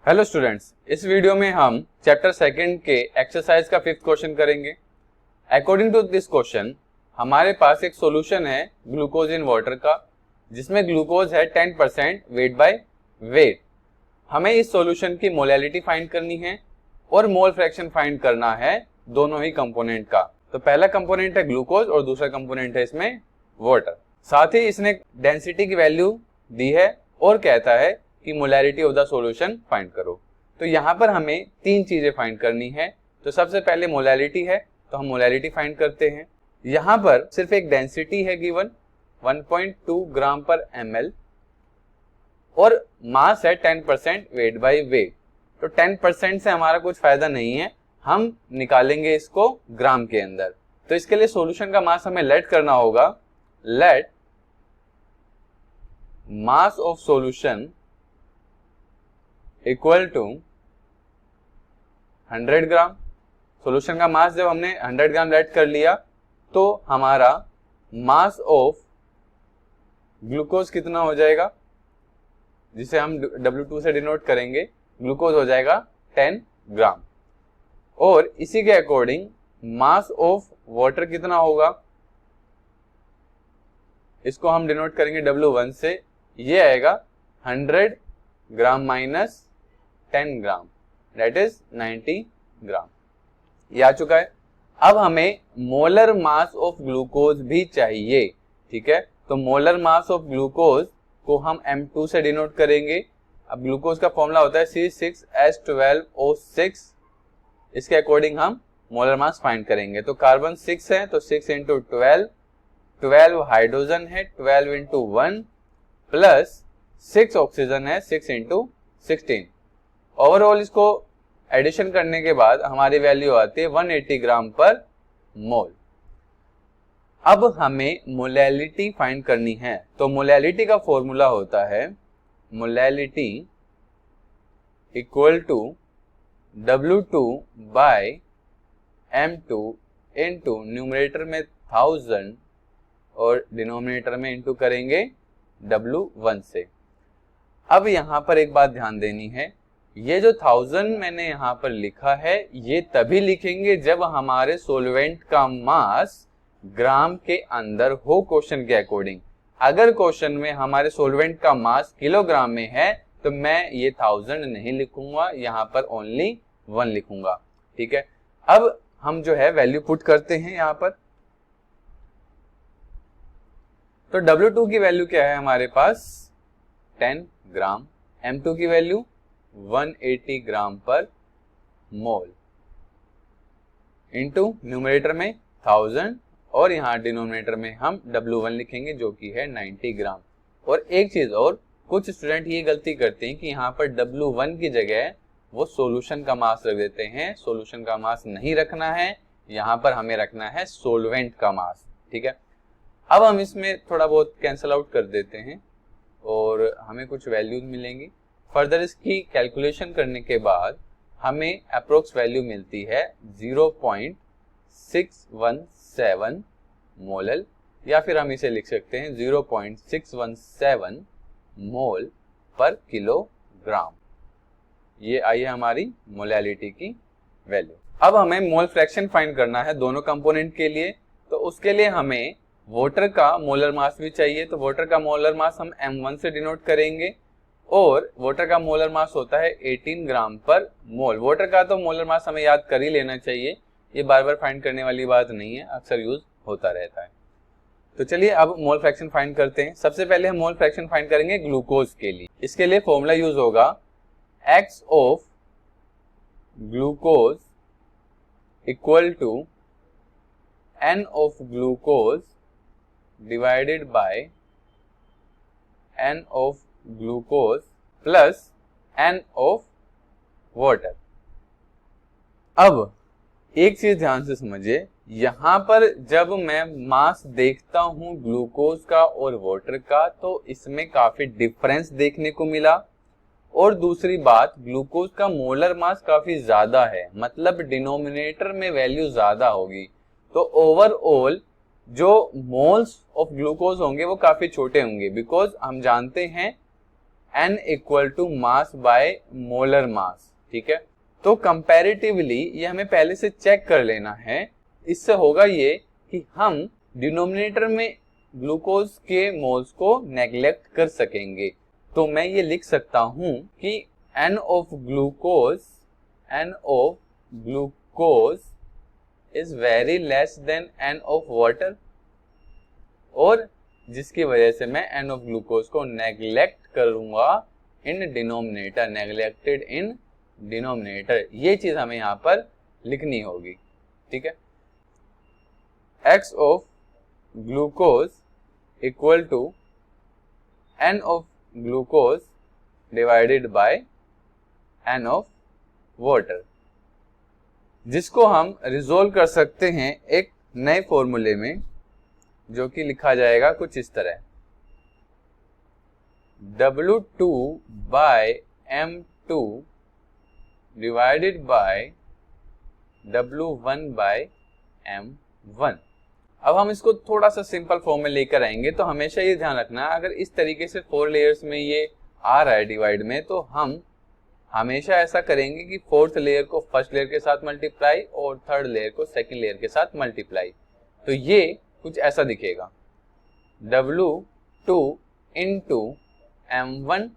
Hello students, इस video में हम चैप्टर सेकंड के एक्सरसाइज का 5th क्वेश्चन करेंगे। अकॉर्डिंग टू दिस क्वेश्चन हमारे पास एक सॉल्यूशन है ग्लूकोज इन वाटर का, जिसमें ग्लूकोज है 10% वेट बाय वेट। हमें इस सॉल्यूशन की मोलैलिटी फाइंड करनी है और मोल फ्रैक्शन फाइंड करना है दोनों ही कंपोनेंट का। तो पहला कंपोनेंट है ग्लूकोज और दूसरा कंपोनेंट है इसमें वाटर। साथ ही इसने डेंसिटी की वैल्यू दी है और कहता है कि molarity of the solution find करो। तो यहाँ पर हमें तीन चीजें फाइंड करनी है। तो सबसे पहले मोलैरिटी है, तो हम मोलैरिटी फाइंड करते हैं। यहाँ पर सिर्फ एक डेंसिटी है गिवन 1.2 ग्राम पर ml और मास है 10% वेट बाय वेट। तो 10% से हमारा कुछ फायदा नहीं है, हम निकालेंगे इसको ग्राम के अंदर। तो इसके लिए सॉल्यूशन का मास हमें लेट करना होगा। Let mass of solution equal to 100 gram. Solution का मास जब हमने 100 ग्राम लेट कर लिया तो हमारा मास ऑफ ग्लूकोज कितना हो जाएगा, जिसे हम W2 से डिनोट करेंगे। ग्लूकोज हो जाएगा 10 ग्राम। और इसी के अकॉर्डिंग मास ऑफ वाटर कितना होगा, इसको हम डिनोट करेंगे W1 से। ये आएगा 100 ग्राम माइनस 10 ग्राम, दैट इज 90 ग्राम। ये आ चुका है। अब हमें मोलर मास ऑफ ग्लूकोज भी चाहिए, ठीक है। तो मोलर मास ऑफ ग्लूकोज को हम M2 से डिनोट करेंगे। अब ग्लूकोज का फॉर्मूला होता है C6H12O6। इसके अकॉर्डिंग हम मोलर मास फाइंड करेंगे। तो कार्बन 6 है तो 6 इंटू 12 हाइड्रोजन है 12 इंटू 1 प्लस 6 ऑक्सीजन है 6 इंटू 16। ओवरऑल इसको एडिशन करने के बाद हमारी वैल्यू आती है 180 ग्राम पर मोल। अब हमें मोलैलिटी फाइंड करनी है। तो मोलैलिटी का फॉर्मूला होता है molality equal to W2 by M2 into numerator में 1000 और डिनोमिनेटर में इंटू करेंगे W1 से। अब यहाँ पर एक बात ध्यान देनी है, ये जो 1000 मैंने यहाँ पर लिखा है ये तभी लिखेंगे जब हमारे सॉल्वेंट का मास ग्राम के अंदर हो क्वेश्चन के अकॉर्डिंग। अगर क्वेश्चन में हमारे सॉल्वेंट का मास किलोग्राम में है तो मैं ये 1000 नहीं लिखूंगा, यहाँ पर ओनली 1 लिखूंगा, ठीक है। अब हम जो है वैल्यू पुट करते हैं यहाँ पर। तो W2 की वैल्यू क्या है हमारे पास 10 ग्राम, M2 की वैल्यू 180 ग्राम पर मोल इंटू न्यूमरेटर में 1000 और यहाँ डिनोमिनेटर में हम W1 लिखेंगे जो कि है 90 ग्राम। और एक चीज और, कुछ स्टूडेंट ये गलती करते हैं कि यहाँ पर W1 की जगह वो सॉल्यूशन का मास रख देते हैं। सॉल्यूशन का मास नहीं रखना है, यहाँ पर हमें रखना है सॉल्वेंट का मास, ठीक है। अब हम इसमें थोड़ा बहुत कैंसल आउट कर देते हैं और हमें कुछ वैल्यूज मिलेंगी। फर्दर इसकी कैलकुलेशन करने के बाद हमें अप्रोक्स वैल्यू मिलती है 0.617 मोलल, या फिर हम इसे लिख सकते हैं 0.617 मोल पर किलोग्राम। ये आई है हमारी मोलैलिटी की वैल्यू। अब हमें मोल फ्रैक्शन फाइंड करना है दोनों कंपोनेंट के लिए। तो उसके लिए हमें वाटर का मोलर मास भी चाहिए। तो वाटर का मोलर मास हम M1 से डिनोट करेंगे और वाटर का मोलर मास होता है 18 ग्राम पर मोल। वाटर का तो मोलर मास हमें याद कर ही लेना चाहिए, ये बार बार फाइंड करने वाली बात नहीं है, अक्सर यूज होता रहता है। तो चलिए अब मोल फ्रैक्शन फाइंड करते हैं। सबसे पहले हम मोल फ्रैक्शन फाइंड करेंगे ग्लूकोज के लिए। इसके लिए फॉर्मूला यूज होगा X of glucose equal to N of glucose divided by N of glucose plus N of water. अब एक चीज ध्यान से समझिए, यहां पर जब मैं मास देखता हूं ग्लूकोज का और वाटर का तो इसमें काफी डिफरेंस देखने को मिला। और दूसरी बात, ग्लूकोज का मोलर मास काफी ज्यादा है, मतलब डिनोमिनेटर में वैल्यू ज्यादा होगी। तो ओवरऑल जो मोल्स ऑफ ग्लूकोज होंगे वो काफी छोटे होंगे, बिकॉज हम जानते हैं n equal to mass by molar mass. ठीक है, तो कंपैरेटिवली ये हमें पहले से चेक कर लेना है। इससे होगा ये कि हम डिनोमिनेटर में ग्लूकोज के मोल्स को नेग्लेक्ट कर सकेंगे। तो मैं ये लिख सकता हूं कि n of glucose is very less than n of water, और जिसकी वजह से मैं n ऑफ ग्लूकोज को नेग्लेक्ट करूंगा in denominator, neglected in denominator. ये चीज हमें यहां पर लिखनी होगी। ठीक है, x of glucose equal to n of glucose divided by n of water, जिसको हम रिजोल्व कर सकते हैं एक नए फॉर्मूले में, जो कि लिखा जाएगा कुछ इस तरह, W2 by M2 divided by W1 bye M1। अब हम इसको थोड़ा सा सिंपल फॉर्म में लेकर आएंगे। तो हमेशा ये ध्यान रखना, अगर इस तरीके से 4 लेयर्स में ये आ रहा है डिवाइड में, तो हम हमेशा ऐसा करेंगे कि 4th लेयर को 1st लेयर के साथ मल्टीप्लाई और 3rd लेयर को 2nd लेयर के साथ मल्टीप्लाई। तो ये कुछ ऐसा दिखेगा, W2 into M1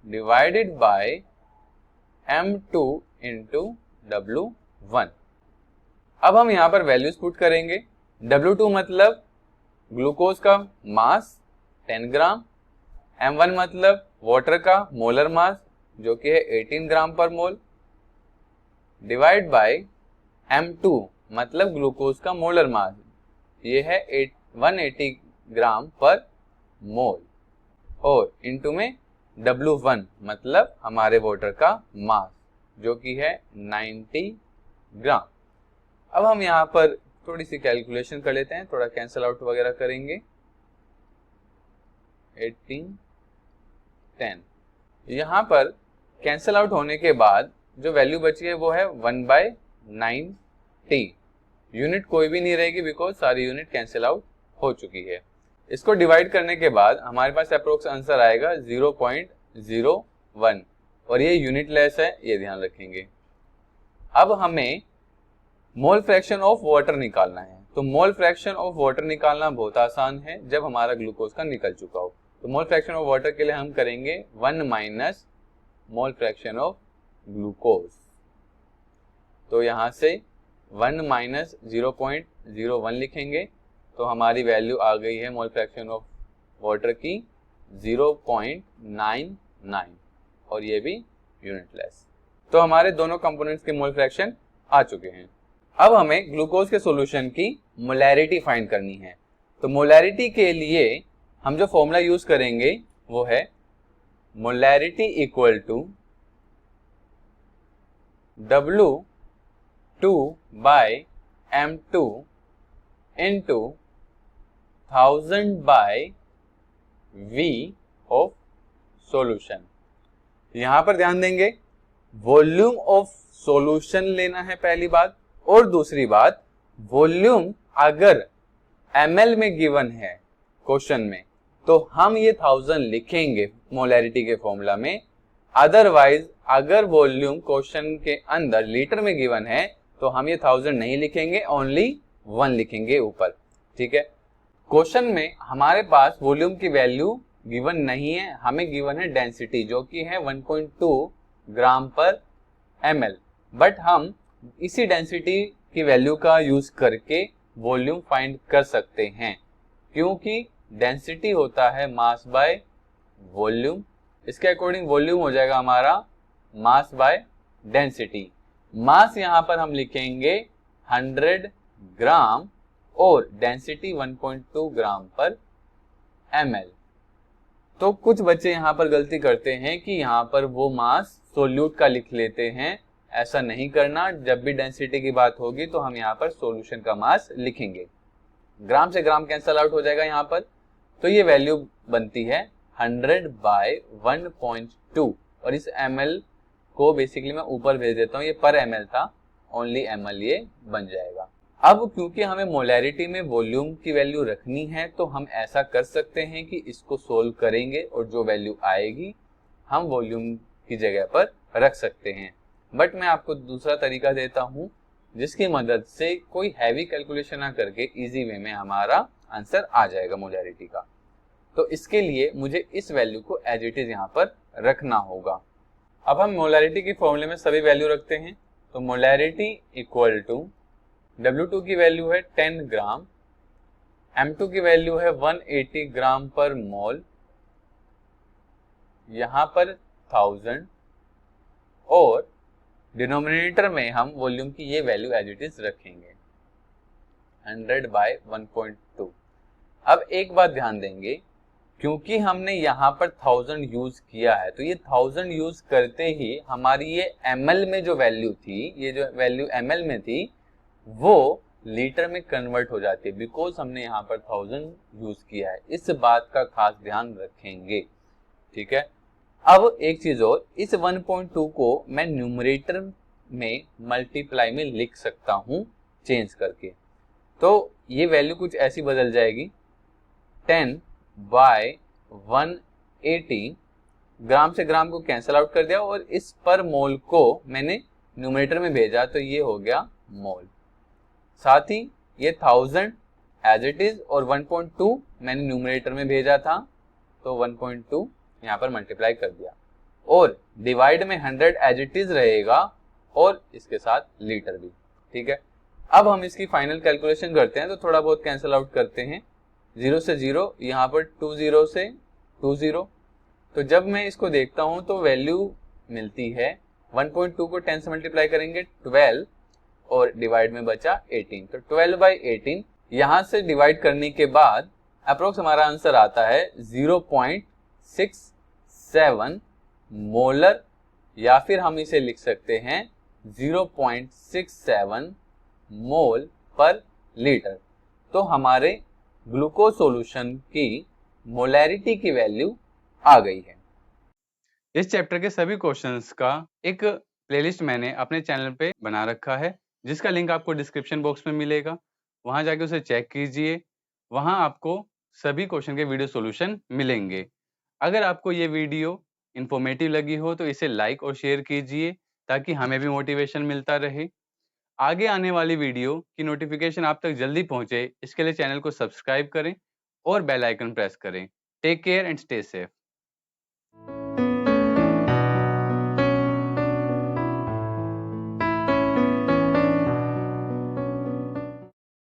divided by M2 into W1। अब हम यहाँ पर वैल्यूज पुट करेंगे। W2 मतलब ग्लूकोज का मास 10 ग्राम, M1 मतलब वाटर का मोलर मास जो कि है 18 ग्राम पर मोल, डिवाइड बाय M2 मतलब ग्लूकोज का मोलर मास, ये है 180 ग्राम पर मोल, और इनटू में W1 मतलब हमारे वाटर का मास जो कि है 90 ग्राम। अब हम यहाँ पर थोड़ी सी कैलकुलेशन कर लेते हैं, थोड़ा कैंसल आउट वगैरह करेंगे। 18 10 यहाँ पर कैंसल आउट होने के बाद जो वैल्यू बची है वो है 1/90। यूनिट कोई भी नहीं रहेगी बिकॉज सारी यूनिट कैंसिल आउट हो चुकी है। इसको डिवाइड करने के बाद हमारे पास अप्रोक्स आंसर आएगा 0.01, और ये यूनिट लेस है, ये ध्यान रखेंगे। अब हमें मोल फ्रैक्शन ऑफ वाटर निकालना है। तो मोल फ्रैक्शन ऑफ वाटर निकालना बहुत आसान है जब हमारा ग्लूकोज का निकल चुका हो। तो मोल फ्रैक्शन ऑफ वाटर के लिए हम करेंगे 1 minus mole fraction of glucose. तो यहां से 1 माइनस 0.01 लिखेंगे, तो हमारी वैल्यू आ गई है मोल फ्रैक्शन ऑफ वाटर की 0.99, और ये भी यूनिटलेस। तो हमारे दोनों कंपोनेंट्स के मोल फ्रैक्शन आ चुके हैं। अब हमें ग्लूकोज के सॉल्यूशन की मोलैरिटी फाइंड करनी है। तो मोलैरिटी के लिए हम जो फॉर्मूला यूज करेंगे वो है molarity equal to W2 by M2 into 1000 by V of solution. यहां पर ध्यान देंगे, वॉल्यूम ऑफ सॉल्यूशन लेना है पहली बात, और दूसरी बात वॉल्यूम अगर ml में गिवन है क्वेश्चन में तो हम ये 1000 लिखेंगे मोलैरिटी के फॉर्मूला में। अदरवाइज अगर वॉल्यूम क्वेश्चन के अंदर लीटर में गिवन है तो हम ये 1000 नहीं लिखेंगे, ओनली 1 लिखेंगे ऊपर। ठीक है, क्वेश्चन में हमारे पास वॉल्यूम की वैल्यू गिवन नहीं है, हमें गिवन है डेंसिटी जो कि है 1.2 ग्राम पर ml, बट हम इसी डेंसिटी की वैल्यू का यूज करके वॉल्यूम फाइंड कर सकते हैं, क्योंकि डेंसिटी होता है मास बाय वॉल्यूम। इसके अकॉर्डिंग वॉल्यूम हो जाएगा हमारा मास बाय डेंसिटी। मास यहां पर हम लिखेंगे 100 ग्राम और डेंसिटी 1.2 ग्राम पर ml। तो कुछ बच्चे यहां पर गलती करते हैं कि यहां पर वो मास सोल्यूट का लिख लेते हैं। ऐसा नहीं करना, जब भी डेंसिटी की बात होगी तो हम यहाँ पर सॉल्यूशन का मास लिखेंगे। ग्राम से ग्राम कैंसल आउट हो जाएगा यहाँ पर, तो ये वैल्यू बनती है 100 बाय 1.2, और इस ml को बेसिकली मैं ऊपर भेज देता हूँ, ये पर ml था, ओनली ml ये बन जाएगा। अब क्योंकि हमें मोलैरिटी में वॉल्यूम की वैल्यू रखनी है तो हम ऐसा कर सकते हैं कि इसको सोल्व करेंगे और जो वैल्यू आएगी हम वॉल्यूम की जगह पर रख सकते हैं। बट मैं आपको दूसरा तरीका देता हूं जिसकी मदद से कोई हैवी कैलकुलेशन ना करके इजी वे में हमारा आंसर आ जाएगा मोलैरिटी का। तो इसके लिए मुझे इस वैल्यू को एज इट इज यहाँ पर रखना होगा। अब हम मोलैरिटी की फॉर्मूले में सभी वैल्यू रखते हैं। तो मोलैरिटी इक्वल टू W2 की वैल्यू है 10 ग्राम, M2 की वैल्यू है 180 ग्राम पर मोल, यहां पर 1000, और डिनोमिनेटर में हम वॉल्यूम की ये वैल्यू एज इट इज रखेंगे 100/1.2। अब एक बात ध्यान देंगे, क्योंकि हमने यहाँ पर 1000 यूज किया है तो ये 1000 यूज करते ही हमारी ये ml में जो वैल्यू थी, ये जो वैल्यू ml में थी वो लीटर में कन्वर्ट हो जाती है, बिकॉज हमने यहाँ पर 1000 यूज किया है। इस बात का खास ध्यान रखेंगे, ठीक है। अब एक चीज और, इस 1.2 को मैं न्यूमरेटर में मल्टीप्लाई में लिख सकता हूं चेंज करके। तो ये वैल्यू कुछ ऐसी बदल जाएगी, 10/180, ग्राम से ग्राम को कैंसिल आउट कर दिया और इस पर मोल को मैंने न्यूमरेटर में भेजा तो ये हो गया मोल। साथ ही ये 1000 एज इट इज और 1.2 मैंने न्यूमरेटर में भेजा था तो 1.2 यहाँ पर मल्टीप्लाई कर दिया, और डिवाइड में 100 एज इट इज रहेगा और इसके साथ लीटर भी, ठीक है। अब हम इसकी फाइनल कैलकुलेशन करते हैं तो थोड़ा बहुत कैंसिल आउट करते हैं, 0 से 0, यहाँ पर 20 से 20। तो जब मैं इसको देखता हूं तो वैल्यू मिलती है 1.2 को 10 से मल्टीप्लाई करेंगे 12 और डिवाइड में बचा 18, तो 12/18 यहां से डिवाइड करने के बाद अप्रोक्स हमारा आंसर आता है 0.67 मोलर, या फिर हम इसे लिख सकते हैं 0.67 मोल पर लीटर। तो हमारे ग्लूकोज सॉल्यूशन की मोलैरिटी की वैल्यू आ गई है। इस चैप्टर के सभी क्वेश्चंस का एक प्लेलिस्ट मैंने अपने चैनल पे बना रखा है, जिसका लिंक आपको डिस्क्रिप्शन बॉक्स में मिलेगा, वहां जाके उसे चेक कीजिए। वहां आपको सभी क्वेश्चन के वीडियो सॉल्यूशन मिलेंगे। अगर आपको ये वीडियो इंफॉर्मेटिव लगी हो तो इसे लाइक और शेयर कीजिए ताकि हमें भी मोटिवेशन मिलता रहे। आगे आने वाली वीडियो की नोटिफिकेशन आप तक जल्दी पहुंचे, इसके लिए चैनल को सब्सक्राइब करें और बेल आइकन प्रेस करें। Take care and stay safe.